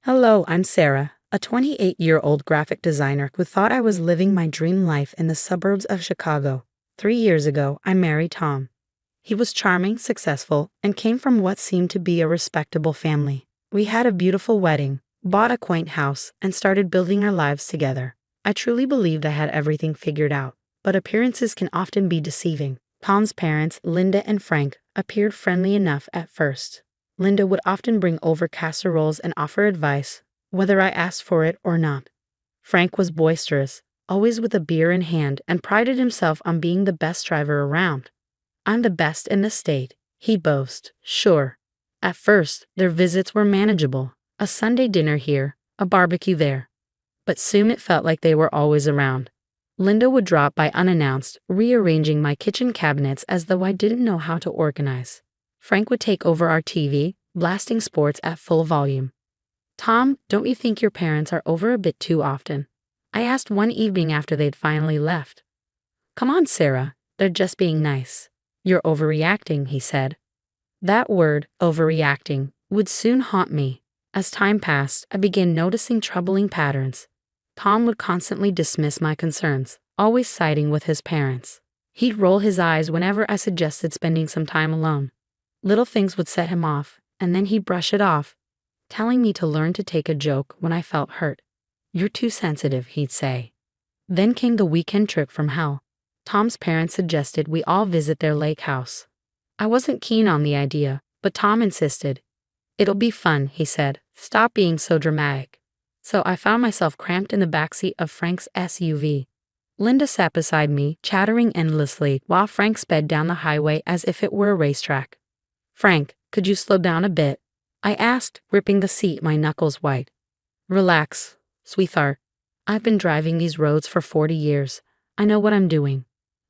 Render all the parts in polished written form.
Hello, I'm Sarah, a 28-year-old graphic designer who thought I was living my dream life in the suburbs of Chicago. 3 years ago, I married Tom. He was charming, successful, and came from what seemed to be a respectable family. We had a beautiful wedding, bought a quaint house, and started building our lives together. I truly believed I had everything figured out, but appearances can often be deceiving. Tom's parents, Linda and Frank, appeared friendly enough at first. Linda would often bring over casseroles and offer advice, whether I asked for it or not. Frank was boisterous, always with a beer in hand, and prided himself on being the best driver around. "I'm the best in the state," he'd boast. Sure. At first, their visits were manageable. A Sunday dinner here, a barbecue there. But soon it felt like they were always around. Linda would drop by unannounced, rearranging my kitchen cabinets as though I didn't know how to organize. Frank would take over our TV, blasting sports at full volume. "Tom, don't you think your parents are over a bit too often?" I asked one evening after they'd finally left. "Come on, Sarah, they're just being nice." "You're overreacting," he said. That word, overreacting, would soon haunt me. As time passed, I began noticing troubling patterns. Tom would constantly dismiss my concerns, always siding with his parents. He'd roll his eyes whenever I suggested spending some time alone. Little things would set him off, and then he'd brush it off, telling me to learn to take a joke when I felt hurt. "You're too sensitive," he'd say. Then came the weekend trip from hell. Tom's parents suggested we all visit their lake house. I wasn't keen on the idea, but Tom insisted. "It'll be fun," he said. "Stop being so dramatic." So I found myself cramped in the backseat of Frank's SUV. Linda sat beside me, chattering endlessly, while Frank sped down the highway as if it were a racetrack. "Frank, could you slow down a bit?" I asked, gripping the seat, my knuckles white. "Relax, sweetheart. I've been driving these roads for 40 years. I know what I'm doing."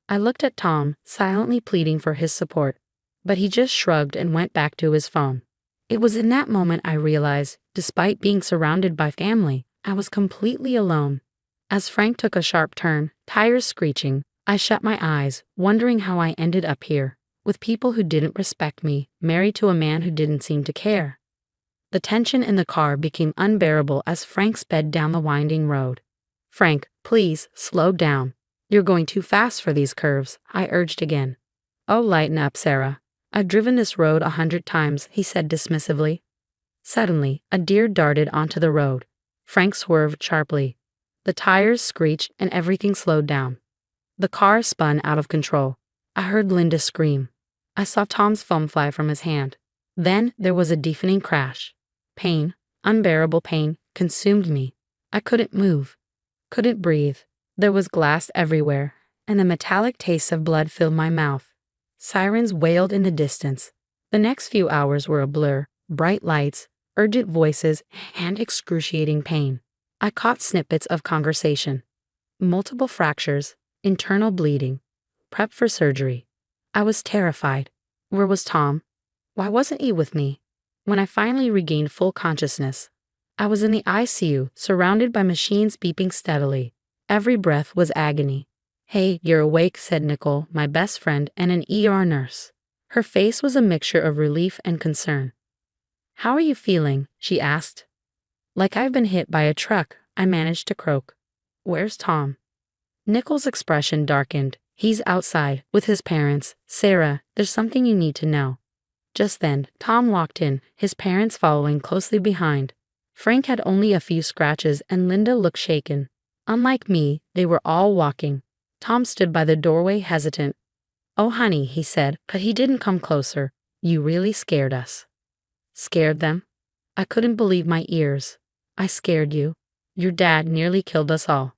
I looked at Tom, silently pleading for his support, but he just shrugged and went back to his phone. It was in that moment I realized, despite being surrounded by family, I was completely alone. As Frank took a sharp turn, tires screeching, I shut my eyes, wondering how I ended up here, with people who didn't respect me, married to a man who didn't seem to care. The tension in the car became unbearable as Frank sped down the winding road. "Frank, please, slow down. You're going too fast for these curves," I urged again. "Oh, lighten up, Sarah. I've driven this road 100 times, he said dismissively. Suddenly, a deer darted onto the road. Frank swerved sharply. The tires screeched and everything slowed down. The car spun out of control. I heard Linda scream. I saw Tom's phone fly from his hand. Then there was a deafening crash. Pain, unbearable pain, consumed me. I couldn't move, couldn't breathe. There was glass everywhere, and the metallic taste of blood filled my mouth. Sirens wailed in the distance. The next few hours were a blur, bright lights, urgent voices, and excruciating pain. I caught snippets of conversation. Multiple fractures, internal bleeding, prep for surgery. I was terrified. Where was Tom? Why wasn't he with me? When I finally regained full consciousness, I was in the ICU, surrounded by machines beeping steadily. Every breath was agony. "Hey, you're awake," said Nicole, my best friend and an ER nurse. Her face was a mixture of relief and concern. "How are you feeling?" she asked. "Like I've been hit by a truck," I managed to croak. "Where's Tom?" Nicole's expression darkened. "He's outside, with his parents. Sarah, there's something you need to know." Just then, Tom walked in, his parents following closely behind. Frank had only a few scratches and Linda looked shaken. Unlike me, they were all walking. Tom stood by the doorway hesitant. "Oh, honey," he said, but he didn't come closer. "You really scared us." "Scared them?" I couldn't believe my ears. "I scared you. Your dad nearly killed us all."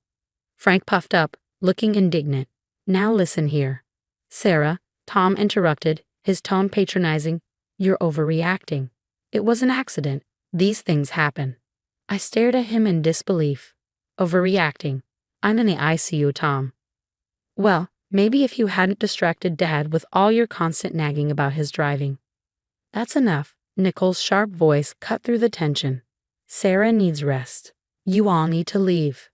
Frank puffed up, looking indignant. "Now listen here." "Sarah," Tom interrupted, his tone patronizing, "you're overreacting. It was an accident. These things happen." I stared at him in disbelief. "Overreacting? I'm in the ICU, Tom." "Well, maybe if you hadn't distracted Dad with all your constant nagging about his driving." "That's enough." Nicole's sharp voice cut through the tension. "Sarah needs rest. You all need to leave."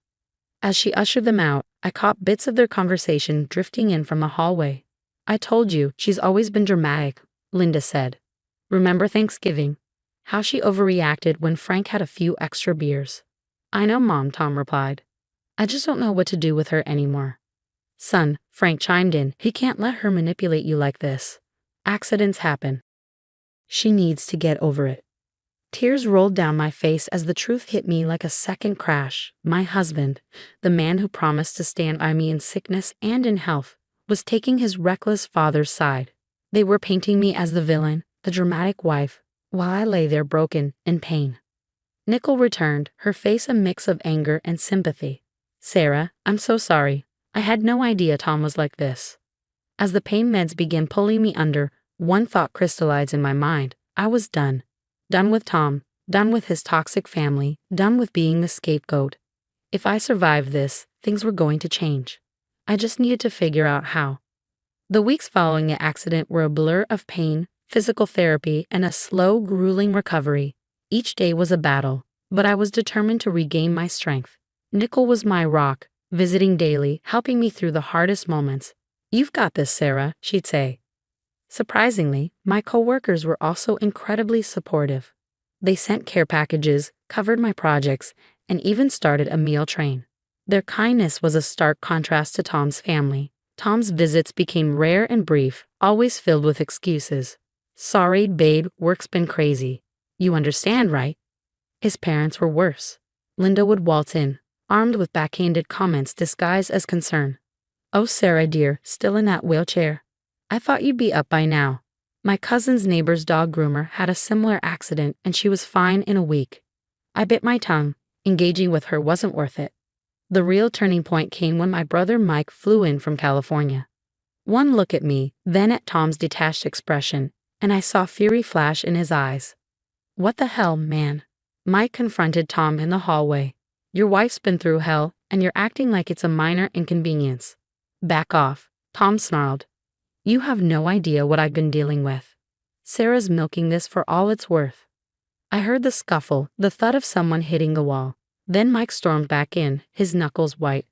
As she ushered them out, I caught bits of their conversation drifting in from the hallway. "I told you, she's always been dramatic," Linda said. "Remember Thanksgiving? how she overreacted when Frank had a few extra beers. "I know, Mom," Tom replied. "I just don't know what to do with her anymore." "Son," Frank chimed in, "he can't let her manipulate you like this. Accidents happen. She needs to get over it." Tears rolled down my face as the truth hit me like a second crash. My husband, the man who promised to stand by me in sickness and in health, was taking his reckless father's side. They were painting me as the villain, the dramatic wife, while I lay there broken, in pain. Nicole returned, her face a mix of anger and sympathy. "Sarah, I'm so sorry. I had no idea Tom was like this." As the pain meds began pulling me under, one thought crystallized in my mind. I was done. Done with Tom, done with his toxic family, done with being the scapegoat. If I survived this, things were going to change. I just needed to figure out how. The weeks following the accident were a blur of pain, physical therapy, and a slow, grueling recovery. Each day was a battle, but I was determined to regain my strength. Nicole was my rock, visiting daily, helping me through the hardest moments. "You've got this, Sarah," she'd say. Surprisingly, my coworkers were also incredibly supportive. They sent care packages, covered my projects, and even started a meal train. Their kindness was a stark contrast to Tom's family. Tom's visits became rare and brief, always filled with excuses. "Sorry, babe, work's been crazy. You understand, right?" His parents were worse. Linda would waltz in, armed with backhanded comments disguised as concern. "Oh, Sarah dear, still in that wheelchair? I thought you'd be up by now." My cousin's neighbor's dog groomer had a similar accident and she was fine in a week. I bit my tongue. Engaging with her wasn't worth it. The real turning point came when my brother Mike flew in from California. One look at me, then at Tom's detached expression, and I saw fury flash in his eyes. "What the hell, man?" Mike confronted Tom in the hallway. "Your wife's been through hell, and you're acting like it's a minor inconvenience." "Back off," Tom snarled. "You have no idea what I've been dealing with. Sarah's milking this for all it's worth." I heard the scuffle, the thud of someone hitting the wall. Then Mike stormed back in, his knuckles white.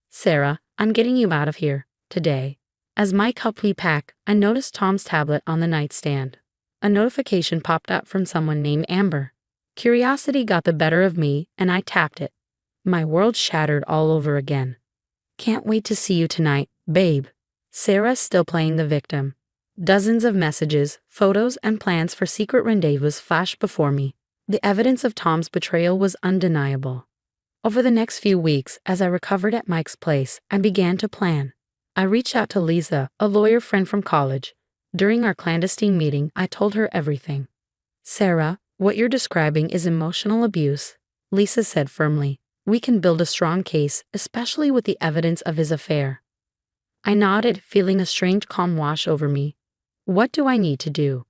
"Sarah, I'm getting you out of here, today." As Mike helped me pack, I noticed Tom's tablet on the nightstand. A notification popped up from someone named Amber. Curiosity got the better of me, and I tapped it. My world shattered all over again. "Can't wait to see you tonight, babe." Sarah's still playing the victim. Dozens of messages, photos, and plans for secret rendezvous flashed before me. The evidence of Tom's betrayal was undeniable. Over the next few weeks, as I recovered at Mike's place, I began to plan. I reached out to Lisa, a lawyer friend from college. During our clandestine meeting, I told her everything. "Sarah, what you're describing is emotional abuse," Lisa said firmly. "We can build a strong case, especially with the evidence of his affair." I nodded, feeling a strange calm wash over me. "What do I need to do?"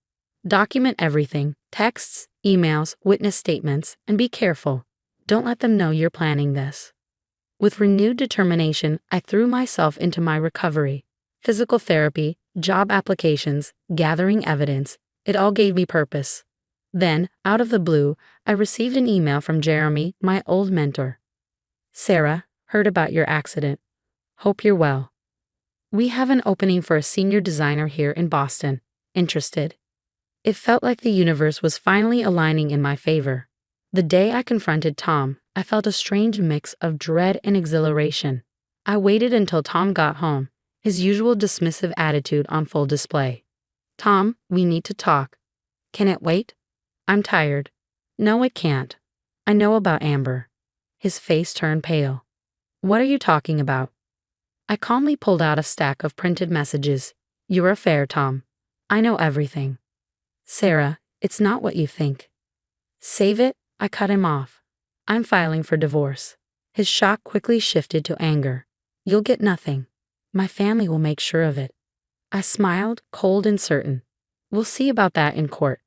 "Document everything, texts, emails, witness statements, and be careful. Don't let them know you're planning this." With renewed determination, I threw myself into my recovery. Physical therapy, job applications, gathering evidence, it all gave me purpose. Then, out of the blue, I received an email from Jeremy, my old mentor. "Sarah, heard about your accident. Hope you're well. We have an opening for a senior designer here in Boston. Interested?" It felt like the universe was finally aligning in my favor. The day I confronted Tom, I felt a strange mix of dread and exhilaration. I waited until Tom got home, his usual dismissive attitude on full display. "Tom, we need to talk." "Can it wait?" "I'm tired." "No, it can't. I know about Amber." His face turned pale. "What are you talking about?" I calmly pulled out a stack of printed messages. "Your affair, Tom. I know everything." "Sarah, it's not what you think." "Save it," I cut him off. "I'm filing for divorce." His shock quickly shifted to anger. "You'll get nothing. My family will make sure of it." I smiled, cold and certain. "We'll see about that in court."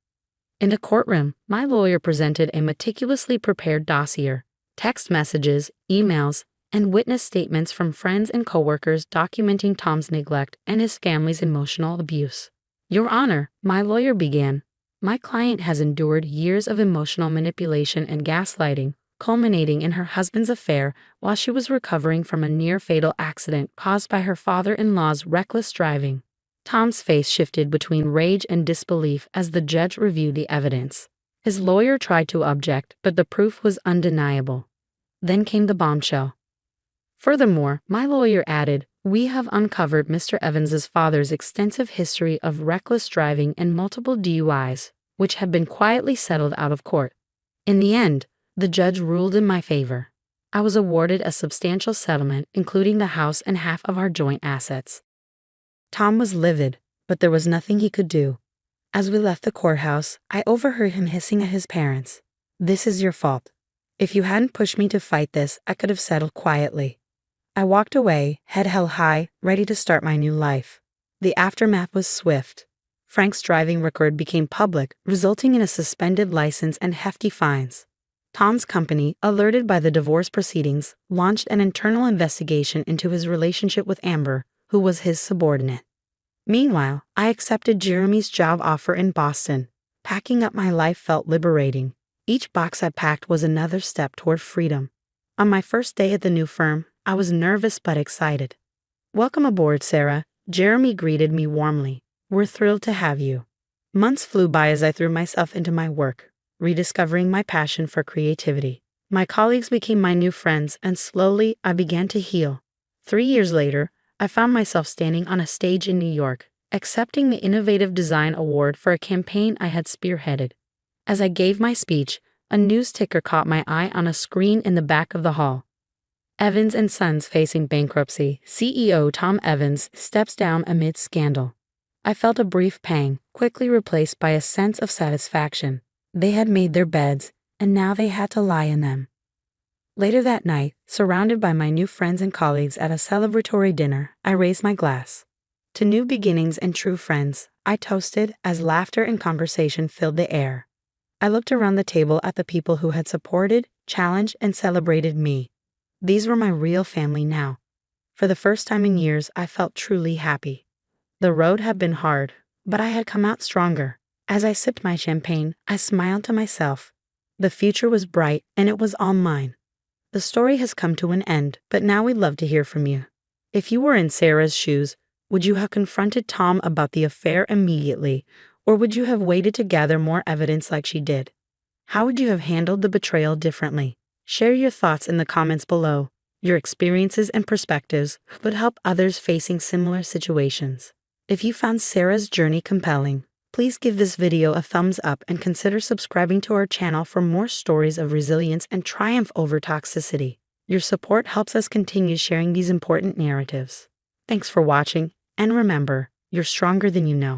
In the courtroom, my lawyer presented a meticulously prepared dossier, text messages, emails, and witness statements from friends and coworkers documenting Tom's neglect and his family's emotional abuse. "Your Honor," my lawyer began, "my client has endured years of emotional manipulation and gaslighting, culminating in her husband's affair while she was recovering from a near-fatal accident caused by her father-in-law's reckless driving." Tom's face shifted between rage and disbelief as the judge reviewed the evidence. His lawyer tried to object, but the proof was undeniable. Then came the bombshell. Furthermore, my lawyer added, "We have uncovered Mr. Evans's father's extensive history of reckless driving and multiple DUIs, which have been quietly settled out of court." In the end, the judge ruled in my favor. I was awarded a substantial settlement, including the house and half of our joint assets. Tom was livid, but there was nothing he could do. As we left the courthouse, I overheard him hissing at his parents. "This is your fault. If you hadn't pushed me to fight this, I could have settled quietly." I walked away, head held high, ready to start my new life. The aftermath was swift. Frank's driving record became public, resulting in a suspended license and hefty fines. Tom's company, alerted by the divorce proceedings, launched an internal investigation into his relationship with Amber, who was his subordinate. Meanwhile, I accepted Jeremy's job offer in Boston. Packing up my life felt liberating. Each box I packed was another step toward freedom. On my first day at the new firm, I was nervous but excited. "Welcome aboard, Sarah," Jeremy greeted me warmly. "We're thrilled to have you." Months flew by as I threw myself into my work, rediscovering my passion for creativity. My colleagues became my new friends, and slowly I began to heal. 3 years later, I found myself standing on a stage in New York, accepting the Innovative Design Award for a campaign I had spearheaded. As I gave my speech, a news ticker caught my eye on a screen in the back of the hall. Evans and Sons facing bankruptcy. CEO Tom Evans steps down amid scandal. I felt a brief pang, quickly replaced by a sense of satisfaction. They had made their beds, and now they had to lie in them. Later that night, surrounded by my new friends and colleagues at a celebratory dinner, I raised my glass. To new beginnings and true friends, I toasted as laughter and conversation filled the air. I looked around the table at the people who had supported, challenged, and celebrated me. These were my real family now. For the first time in years, I felt truly happy. The road had been hard, but I had come out stronger. As I sipped my champagne, I smiled to myself. The future was bright, and it was all mine. The story has come to an end, but now we'd love to hear from you. If you were in Sarah's shoes, would you have confronted Tom about the affair immediately, or would you have waited to gather more evidence like she did? How would you have handled the betrayal differently? Share your thoughts in the comments below. Your experiences and perspectives would help others facing similar situations. If you found Sarah's journey compelling, please give this video a thumbs up and consider subscribing to our channel for more stories of resilience and triumph over toxicity. Your support helps us continue sharing these important narratives. Thanks for watching, and remember, you're stronger than you know.